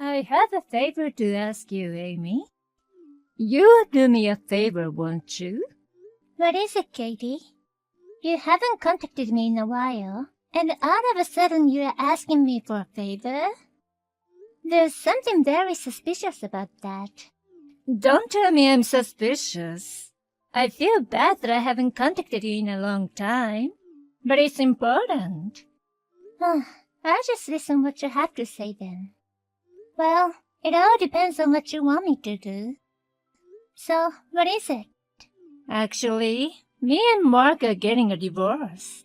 I have a favor to ask you, Amy. You'll do me a favor, won't you? What is it, Katie? You haven't contacted me in a while, and all of a sudden you're asking me for a favor? There's something very suspicious about that. Don't tell me I'm suspicious. I feel bad that I haven't contacted you in a long time, but it's important. I'll just listen what you have to say then. Well, it all depends on what you want me to do. So, what is it? Actually, me and Mark are getting a divorce.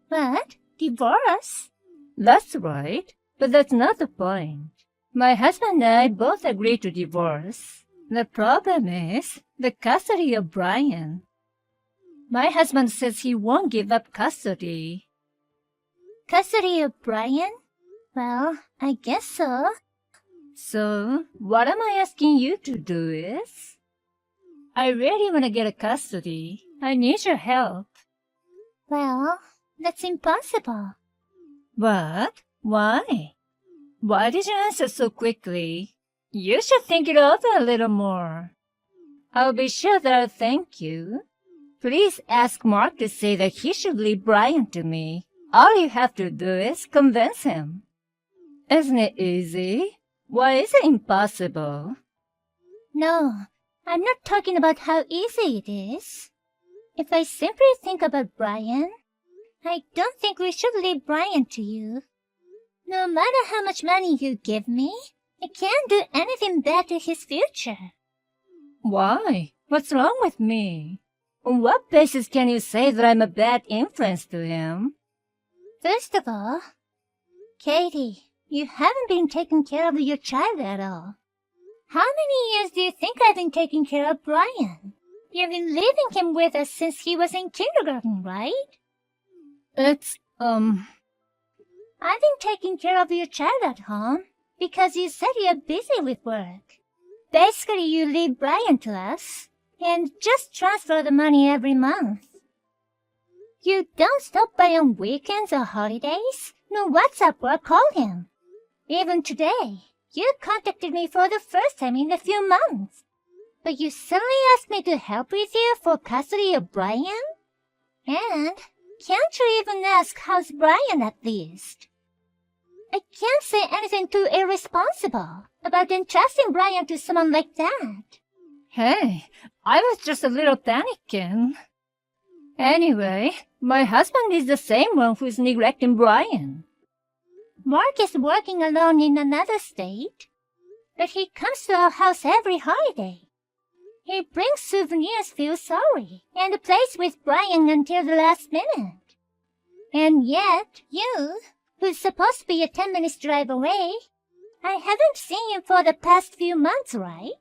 What? Divorce? That's right, but that's not the point. My husband and I both agreed to divorce. The problem is the custody of Brian. My husband says he won't give up custody. Custody of Brian? Well, I guess so. So, what am I asking you to do is? I really want to get a custody. I need your help. Well, that's impossible. What? Why? Why did you answer so quickly? You should think it over a little more. I'll be sure that I'll thank you. Please ask Mark to say that he should leave Brian to me. All you have to do is convince him. Isn't it easy? Why is it impossible? No, I'm not talking about how easy it is. If I simply think about Brian, I don't think we should leave Brian to you. No matter how much money you give me, I can't do anything bad to his future. Why? What's wrong with me? On what basis can you say that I'm a bad influence to him? First of all, Katie, you haven't been taking care of your child at all. How many years do you think I've been taking care of Brian? You've been leaving him with us since he was in kindergarten, right? I've been taking care of your child at home because you said you're busy with work. Basically, you leave Brian to us and just transfer the money every month. You don't stop by on weekends or holidays, no WhatsApp or call him. Even today, you contacted me for the first time in a few months. But you suddenly asked me to help with you for custody of Brian? And can't you even ask how's Brian at least? I can't say anything too irresponsible about entrusting Brian to someone like that. Hey, I was just a little panicking. Anyway, my husband is the same one who's neglecting Brian. Mark is working alone in another state, but he comes to our house every holiday. He brings souvenirs, feels sorry, and plays with Brian until the last minute. And yet, you, who's supposed to be a 10 minutes drive away, I haven't seen you for the past few months, right?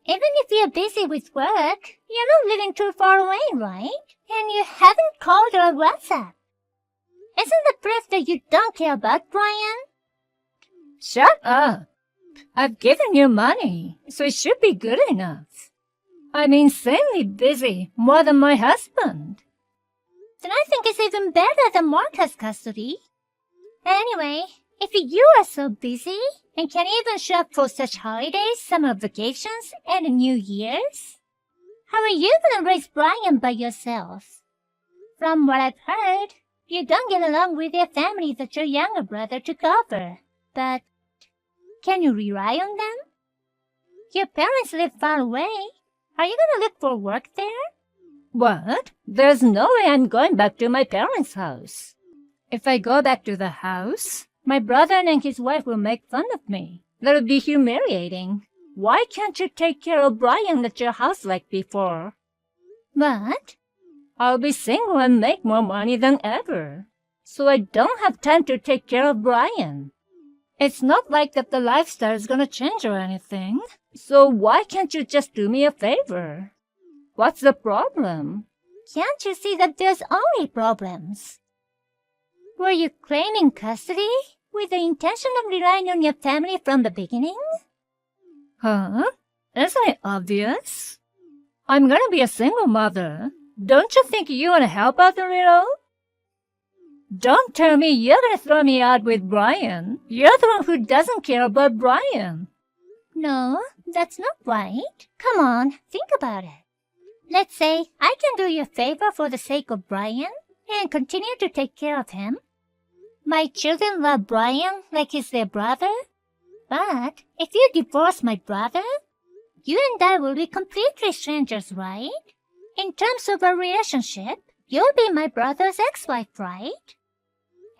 Even if you're busy with work, you're not living too far away, right? And you haven't called or WhatsApp. Isn't that proof that you don't care about Brian? Shut up. I've given you money, so it should be good enough. I'm insanely busy, more than my husband. Then I think it's even better that Mark has custody. Anyway, if you are so busy and can even show up for such holidays, summer vacations, and New Year's, how are you gonna raise Brian by yourself? From what I've heard, you don't get along with your family that your younger brother took over. But can you rely on them? Your parents live far away. Are you gonna look for work there? What? There's no way I'm going back to my parents' house. If I go back to the house, my brother and his wife will make fun of me. That'll be humiliating. Why can't you take care of Brian at your house like before? What? I'll be single and make more money than ever. So I don't have time to take care of Brian. It's not like that the lifestyle is gonna change or anything. So why can't you just do me a favor? What's the problem? Can't you see that there's only problems? Were you claiming custody with the intention of relying on your family from the beginning? Huh? Isn't it obvious? I'm gonna be a single mother. Don't you think you wanna help out a little? Don't tell me you're gonna throw me out with Brian. You're the one who doesn't care about Brian. No, that's not right. Come on, think about it. Let's say I can do you a favor for the sake of Brian and continue to take care of him. My children love Brian like he's their brother. But if you divorce my brother, you and I will be completely strangers, right? In terms of our relationship, you'll be my brother's ex-wife, right?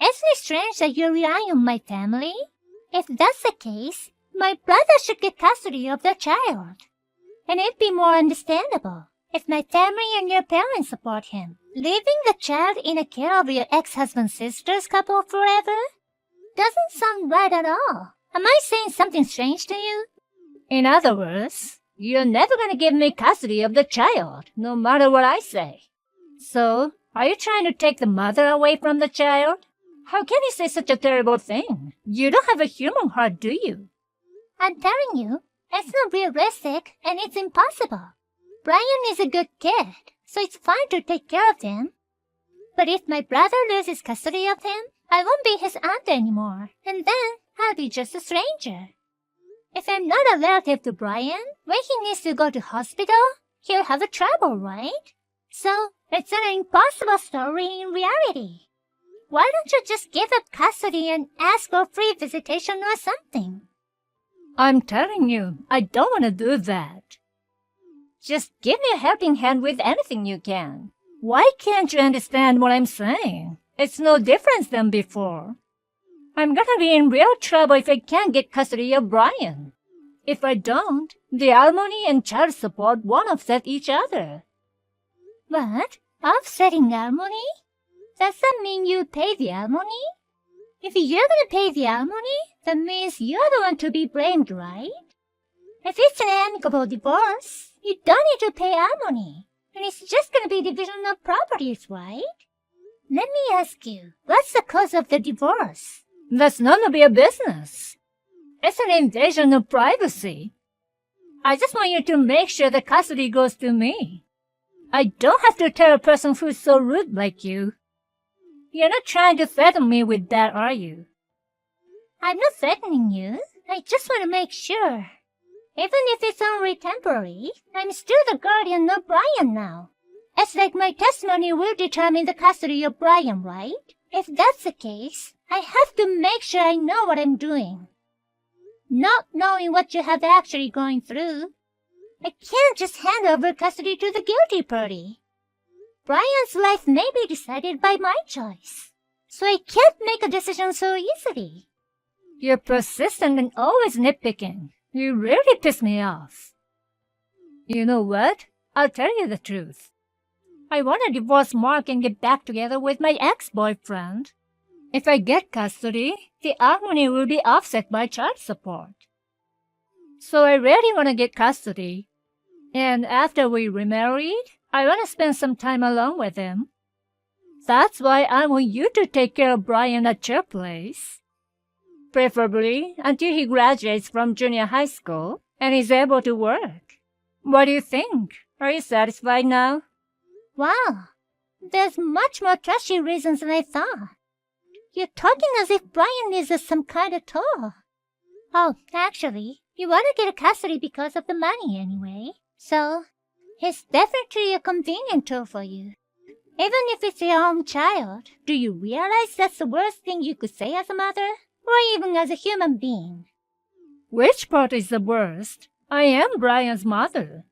Isn't it strange that you rely on my family? If that's the case, my brother should get custody of the child. And it'd be more understandable if my family and your parents support him. Leaving the child in the care of your ex-husband's sister's couple forever doesn't sound right at all. Am I saying something strange to you? In other words, you're never gonna give me custody of the child, no matter what I say. So, are you trying to take the mother away from the child? How can you say such a terrible thing? You don't have a human heart, do you? I'm telling you, it's not realistic and it's impossible. Brian is a good kid, so it's fine to take care of him. But if my brother loses custody of him, I won't be his aunt anymore, and then I'll be just a stranger. If I'm not a relative to Brian, when he needs to go to hospital, he'll have a trouble, right? So, it's an impossible story in reality. Why don't you just give up custody and ask for free visitation or something? I'm telling you, I don't want to do that. Just give me a helping hand with anything you can. Why can't you understand what I'm saying? It's no different than before. I'm gonna be in real trouble if I can't get custody of Brian. If I don't, the alimony and child support won't offset each other. What? Offsetting alimony? Does that mean you pay the alimony? If you're gonna pay the alimony, that means you're the one to be blamed, right? If it's an amicable divorce, you don't need to pay alimony, and it's just gonna be division of properties, right? Let me ask you, what's the cause of the divorce? That's none of your business. It's an invasion of privacy. I just want you to make sure the custody goes to me. I don't have to tell a person who's so rude like you. You're not trying to threaten me with that, are you? I'm not threatening you. I just want to make sure. Even if it's only temporary, I'm still the guardian of Brian now. It's like my testimony will determine the custody of Brian, right? If that's the case, I have to make sure I know what I'm doing. Not knowing what you have actually going through, I can't just hand over custody to the guilty party. Brian's life may be decided by my choice, so I can't make a decision so easily. You're persistent and always nitpicking. You really piss me off. You know what? I'll tell you the truth. I want to divorce Mark and get back together with my ex-boyfriend. If I get custody, the alimony will be offset by child support. So I really want to get custody. And after we remarried, I want to spend some time alone with him. That's why I want you to take care of Brian at your place. Preferably until he graduates from junior high school and is able to work. What do you think? Are you satisfied now? Wow, there's much more trashy reasons than I thought. You're talking as if Brian is some kind of tool. Oh, actually, you want to get a custody because of the money anyway. So, it's definitely a convenient tool for you. Even if it's your own child, do you realize that's the worst thing you could say as a mother? Or even as a human being? Which part is the worst? I am Brian's mother.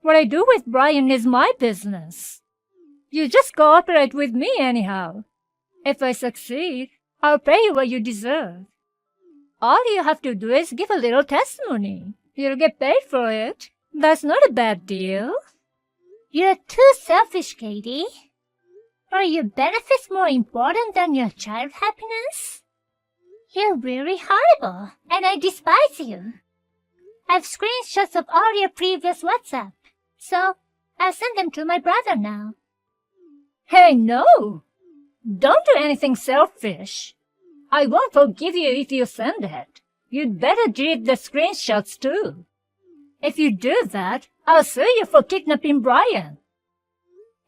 What I do with Brian is my business. You just cooperate with me anyhow. If I succeed, I'll pay you what you deserve. All you have to do is give a little testimony. You'll get paid for it. That's not a bad deal. You're too selfish, Katie. Are your benefits more important than your child happiness? You're really horrible, and I despise you. I've screenshots of all your previous WhatsApp, so I'll send them to my brother now. Hey, no! Don't do anything selfish. I won't forgive you if you send it. You'd better delete the screenshots too. If you do that, I'll sue you for kidnapping Brian.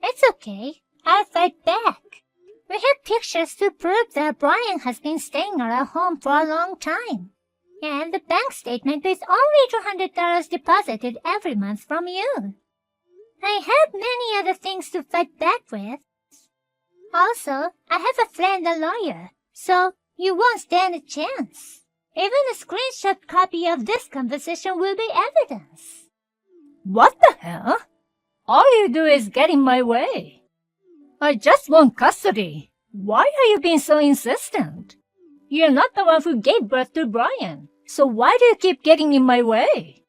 It's okay. I'll fight back. We have pictures to prove that Brian has been staying at our home for a long time. And the bank statement with only $200 deposited every month from you. I have many other things to fight back with. Also, I have a friend, a lawyer, so you won't stand a chance. Even a screenshot copy of this conversation will be evidence. What the hell? All you do is get in my way. I just want custody. Why are you being so insistent? You're not the one who gave birth to Brian, so why do you keep getting in my way?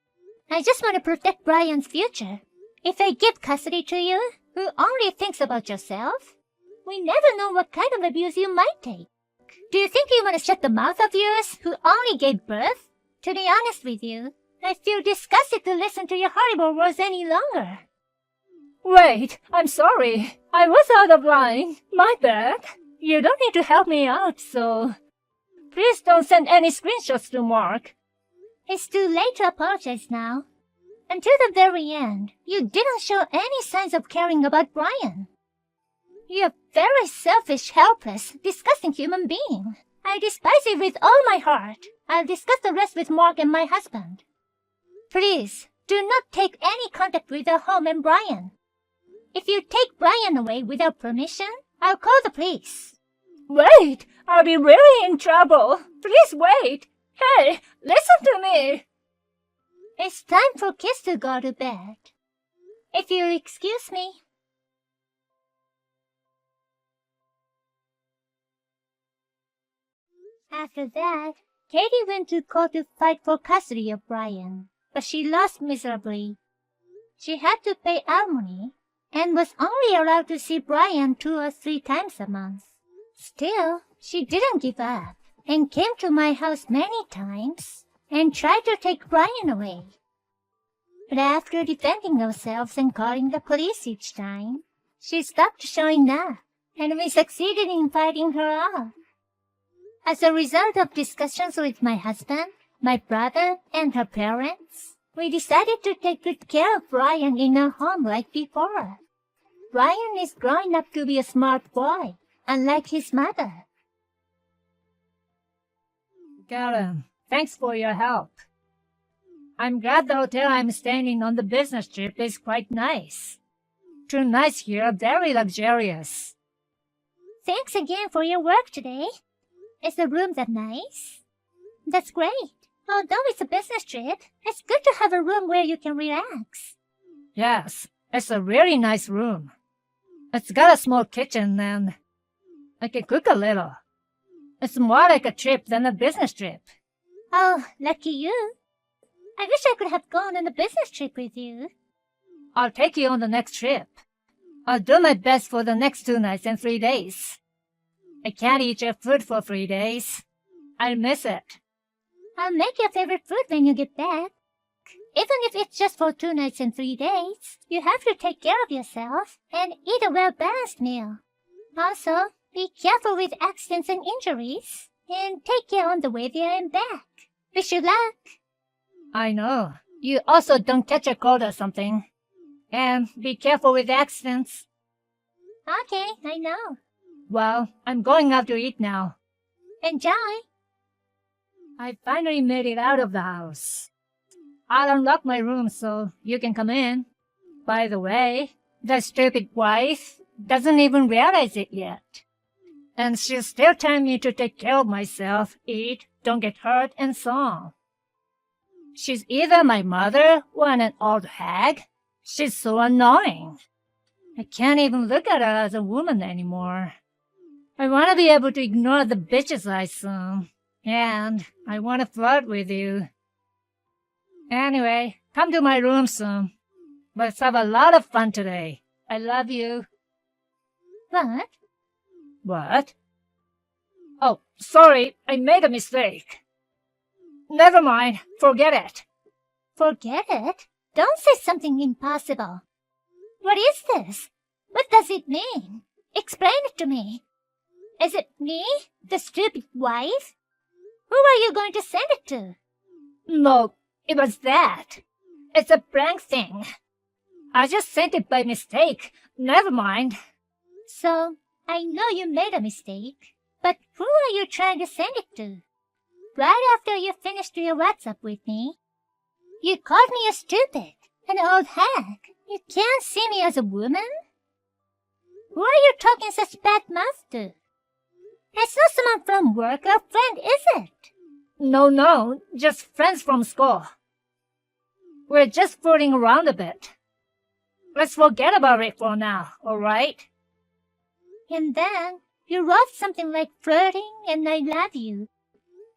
I just want to protect Brian's future. If I give custody to you, who only thinks about yourself, we never know what kind of abuse you might take. Do you think you want to shut the mouth of yours, who only gave birth? To be honest with you, I feel disgusted to listen to your horrible words any longer. Wait, I'm sorry. I was out of line. My bad. You don't need to help me out, so... Please don't send any screenshots to Mark. It's too late to apologize now. Until the very end, you didn't show any signs of caring about Brian. You're a very selfish, helpless, disgusting human being. I despise you with all my heart. I'll discuss the rest with Mark and my husband. Please, do not take any contact with our home and Brian. If you take Brian away without permission, I'll call the police. Wait, I'll be really in trouble. Please wait. Hey, listen to me. It's time for kids to go to bed. If you'll excuse me. After that, Katie went to court to fight for custody of Brian, but she lost miserably. She had to pay alimony and was only allowed to see Brian 2 or 3 times a month. Still, she didn't give up and came to my house many times and tried to take Brian away. But after defending ourselves and calling the police each time, she stopped showing up, and we succeeded in fighting her off. As a result of discussions with my husband, my brother, and her parents, we decided to take good care of Brian in our home like before. Brian is growing up to be a smart boy, unlike his mother. Karen, thanks for your help. I'm glad the hotel I'm staying in on the business trip is quite nice. 2 nights here are very luxurious. Thanks again for your work today. Is the room that nice? That's great. Although it's a business trip, it's good to have a room where you can relax. Yes, it's a really nice room. It's got a small kitchen and I can cook a little. It's more like a trip than a business trip. Oh, lucky you. I wish I could have gone on a business trip with you. I'll take you on the next trip. I'll do my best for the next 2 nights and 3 days. I can't eat your food for 3 days. I'll miss it. I'll make your favorite food when you get back. Even if it's just for 2 nights and 3 days, you have to take care of yourself and eat a well-balanced meal. Also, be careful with accidents and injuries, and take care on the way there and back. Wish you luck. I know. You also don't catch a cold or something. And be careful with accidents. Okay, I know. Well, I'm going out to eat now. Enjoy. I finally made it out of the house. I'll unlock my room so you can come in. By the way, the stupid wife doesn't even realize it yet. And she's still telling me to take care of myself, eat, don't get hurt, and so on. She's either my mother or an old hag. She's so annoying. I can't even look at her as a woman anymore. I want to be able to ignore the bitches I saw. And I want to flirt with you. Anyway, come to my room soon. Let's have a lot of fun today. I love you. What? What? Oh, sorry, I made a mistake. Never mind, forget it. Forget it? Don't say something impossible. What is this? What does it mean? Explain it to me. Is it me, the stupid wife? Who are you going to send it to? No, it was that. It's a prank thing. I just sent it by mistake. Never mind. So, I know you made a mistake, but who are you trying to send it to? Right after you finished your WhatsApp with me, you called me a stupid, an old hack. You can't see me as a woman? Who are you talking such bad mouth to? It's not someone from work or friend, is it? No, just friends from school. We're just fooling around a bit. Let's forget about it for now, alright? And then you wrote something like flirting and I love you.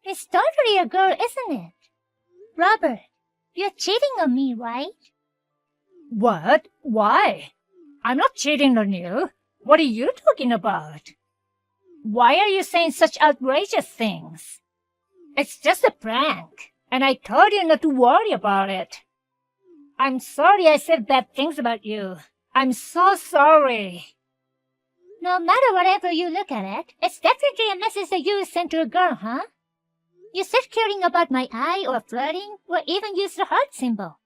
It's totally a girl, isn't it? Robert, you're cheating on me, right? What? Why? I'm not cheating on you. What are you talking about? Why are you saying such outrageous things? It's just a prank, and I told you not to worry about it. I'm sorry I said bad things about you. I'm so sorry. No matter whatever you look at it, it's definitely a message that you sent to a girl, huh? You said caring about my eye or flirting, or even use the heart symbol.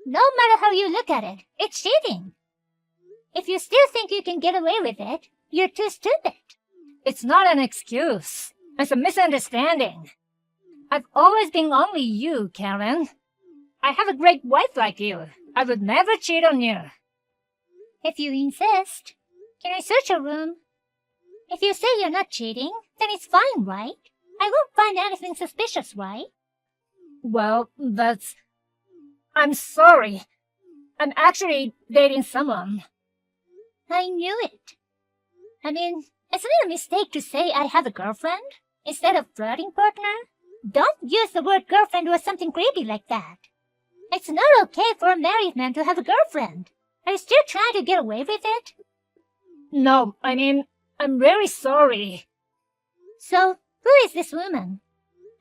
No matter how you look at it, it's cheating. If you still think you can get away with it, you're too stupid. It's not an excuse. It's a misunderstanding. I've always been only you, Karen. I have a great wife like you. I would never cheat on you. If you insist, can I search your room? If you say you're not cheating, then it's fine, right? I won't find anything suspicious, right? Well, I'm sorry. I'm actually dating someone. I knew it. I mean, isn't it a mistake to say I have a girlfriend instead of flirting partner? Don't use the word girlfriend or something creepy like that. It's not okay for a married man to have a girlfriend. Are you still trying to get away with it? No, I mean, I'm really sorry. So, who is this woman?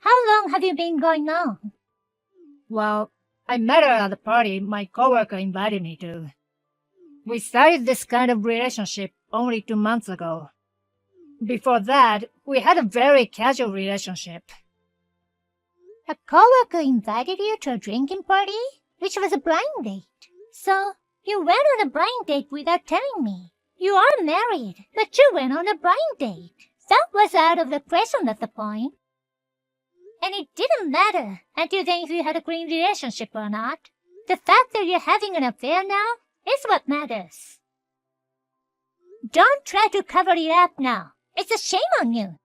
How long have you been going on? Well, I met her at a party my coworker invited me to. We started this kind of relationship only 2 months ago. Before that, we had a very casual relationship. A coworker invited you to a drinking party, which was a blind date. So, you went on a blind date without telling me. You are married, but you went on a blind date. That was out of the question at the point. And it didn't matter until then if you had a green relationship or not. The fact that you're having an affair now is what matters. Don't try to cover it up now. It's a shame on you.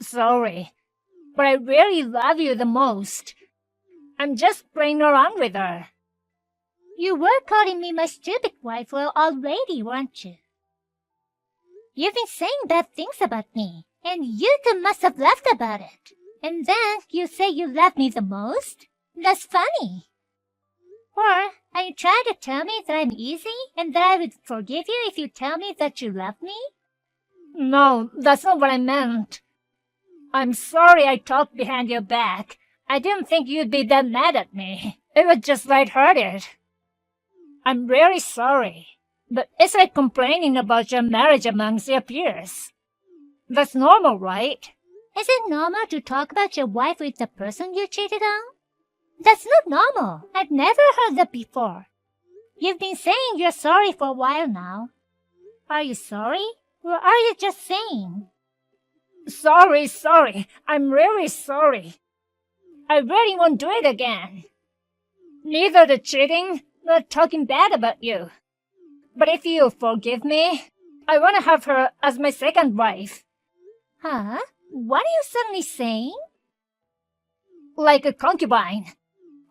Sorry, but I really love you the most. I'm just playing around with her. You were calling me my stupid wife already, weren't you? You've been saying bad things about me, and you two must have laughed about it. And then you say you love me the most? That's funny. Or are you trying to tell me that I'm easy and that I would forgive you if you tell me that you love me? No, that's not what I meant. I'm sorry I talked behind your back. I didn't think you'd be that mad at me. It was just lighthearted. I'm really sorry, but it's like complaining about your marriage amongst your peers. That's normal, right? Is it normal to talk about your wife with the person you cheated on? That's not normal. I've never heard that before. You've been saying you're sorry for a while now. Are you sorry, or are you just saying? Sorry. I'm really sorry. I really won't do it again. Neither the cheating nor talking bad about you. But if you forgive me, I want to have her as my second wife. Huh? What are you suddenly saying? Like a concubine.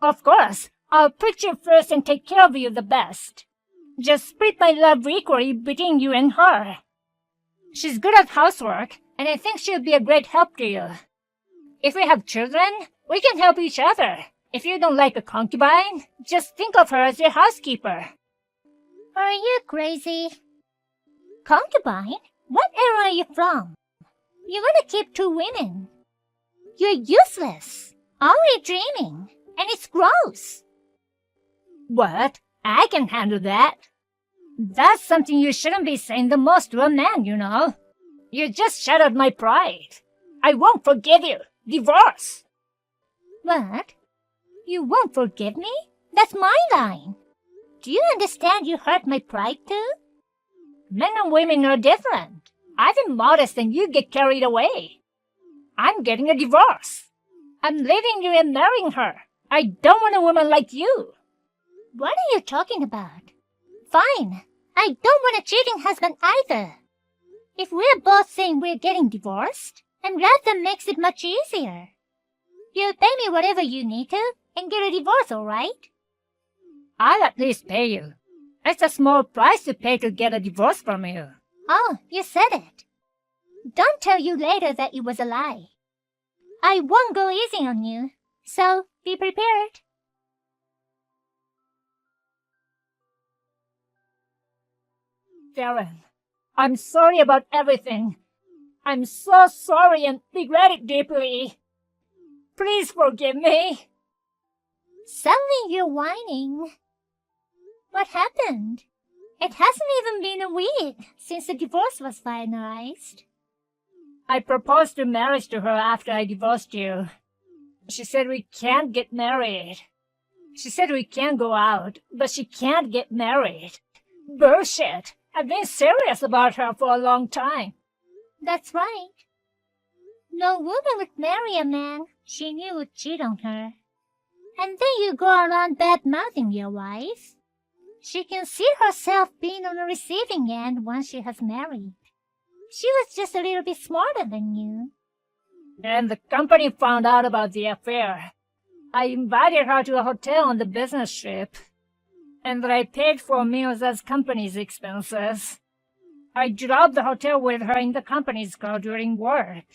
Of course, I'll put you first and take care of you the best. Just split my love equally between you and her. She's good at housework, and I think she'll be a great help to you. If we have children, we can help each other. If you don't like a concubine, just think of her as your housekeeper. Are you crazy? Concubine? What era are you from? You want to keep 2 women. You're useless. Only dreaming. And it's gross. What? I can handle that. That's something you shouldn't be saying the most to a man, you know. You just shattered my pride. I won't forgive you. Divorce. What? You won't forgive me? That's my line. Do you understand you hurt my pride too? Men and women are different. I've been modest and you get carried away. I'm getting a divorce. I'm leaving you and marrying her. I don't want a woman like you. What are you talking about? Fine. I don't want a cheating husband either. If we're both saying we're getting divorced, I'm glad that makes it much easier. You'll pay me whatever you need to and get a divorce, all right? I'll at least pay you. It's a small price to pay to get a divorce from you. Oh, you said it. Don't tell you later that it was a lie. I won't go easy on you, so be prepared. Karen, I'm sorry about everything. I'm so sorry and regret it deeply. Please forgive me. Suddenly you're whining. What happened? It hasn't even been a week since the divorce was finalized. I proposed to marriage to her after I divorced you. She said we can't get married. She said we can go out, but she can't get married. Bullshit. I've been serious about her for a long time. That's right. No woman would marry a man she knew would cheat on her. And then you go around bad-mouthing your wife. She can see herself being on the receiving end once she has married. She was just a little bit smarter than you. And the company found out about the affair. I invited her to a hotel on the business trip, and I paid for meals as company's expenses. I drove the hotel with her in the company's car during work.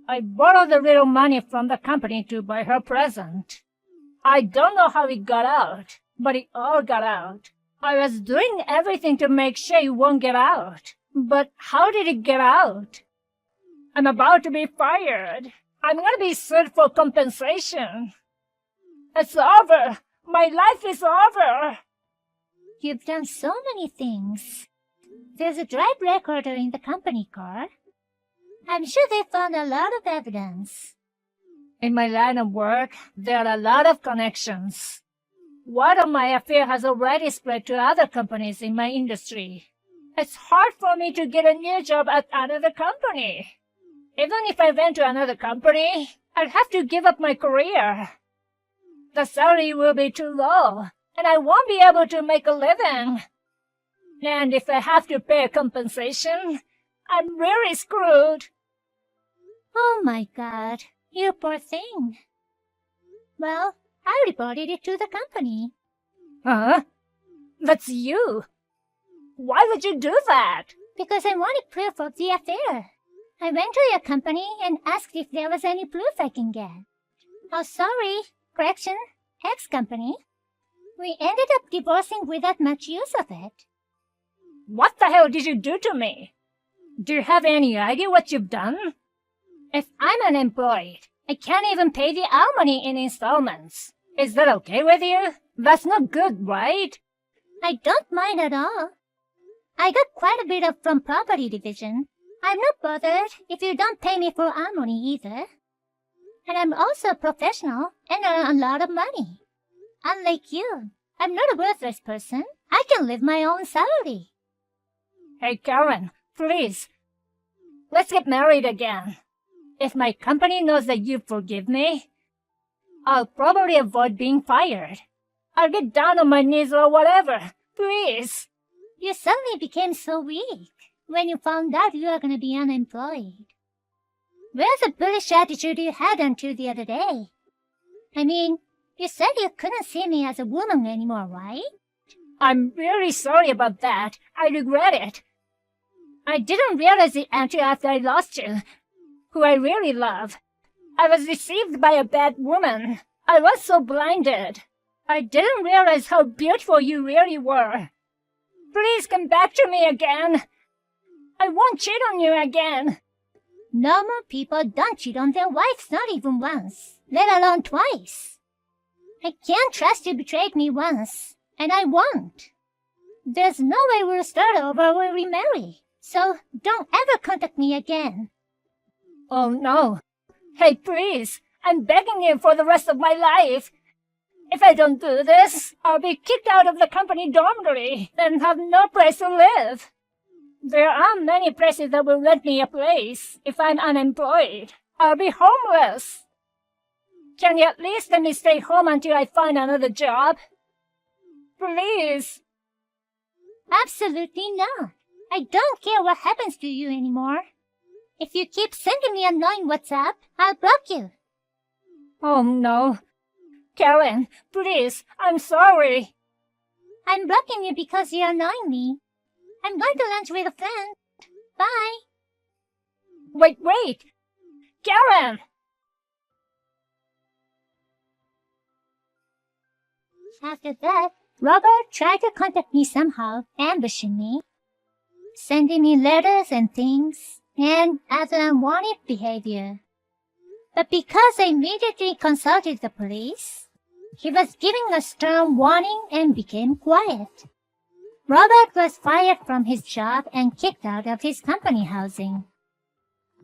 I borrowed a little money from the company to buy her present. I don't know how it got out, but it all got out. I was doing everything to make sure it won't get out. But how did it get out? I'm about to be fired. I'm going to be sued for compensation. It's over. My life is over. You've done so many things. There's a drive recorder in the company car. I'm sure they found a lot of evidence. In my line of work, there are a lot of connections. Word of my affair has already spread to other companies in my industry. It's hard for me to get a new job at another company. Even if I went to another company, I'd have to give up my career. The salary will be too low, and I won't be able to make a living. And if I have to pay a compensation, I'm really screwed. Oh my God, you poor thing. Well, I reported it to the company. Huh? That's you. Why would you do that? Because I wanted proof of the affair. I went to your company and asked if there was any proof I can get. Oh, sorry. Correction, ex-company. We ended up divorcing without much use of it. What the hell did you do to me? Do you have any idea what you've done? If I'm unemployed, I can't even pay the alimony in installments. Is that okay with you? That's not good, right? I don't mind at all. I got quite a bit of from property division. I'm not bothered if you don't pay me for alimony either. And I'm also a professional and earn a lot of money. Unlike you, I'm not a worthless person. I can live my own salary. Hey, Karen, please. Let's get married again. If my company knows that you forgive me, I'll probably avoid being fired. I'll get down on my knees or whatever. Please. You suddenly became so weak when you found out you were going to be unemployed. Where's the bullish attitude you had until the other day? I mean, you said you couldn't see me as a woman anymore, right? I'm really sorry about that. I regret it. I didn't realize it until after I lost you, who I really love. I was deceived by a bad woman. I was so blinded. I didn't realize how beautiful you really were. Please come back to me again. I won't cheat on you again. Normal people don't cheat on their wives not even once, let alone twice. I can't trust you betrayed me once, and I won't. There's no way we'll start over when we marry, so don't ever contact me again. Oh no. Hey, please, I'm begging you for the rest of my life. If I don't do this, I'll be kicked out of the company dormitory and have no place to live. There aren't many places that will rent me a place if I'm unemployed. I'll be homeless. Can you at least let me stay home until I find another job? Please. Absolutely not. I don't care what happens to you anymore. If you keep sending me annoying WhatsApp, I'll block you. Oh no. Karen, please, I'm sorry. I'm blocking you because you're annoying me. I'm going to lunch with a friend. Bye. Wait. Karen! After that, Robert tried to contact me somehow, ambushing me, sending me letters and things, and other unwanted behavior. But because I immediately consulted the police, he was giving a stern warning and became quiet. Robert was fired from his job and kicked out of his company housing.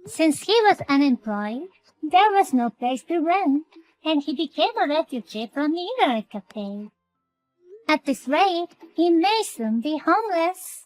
Since he was unemployed, there was no place to rent, and he became a refugee from the internet cafe. At this rate, he may soon be homeless.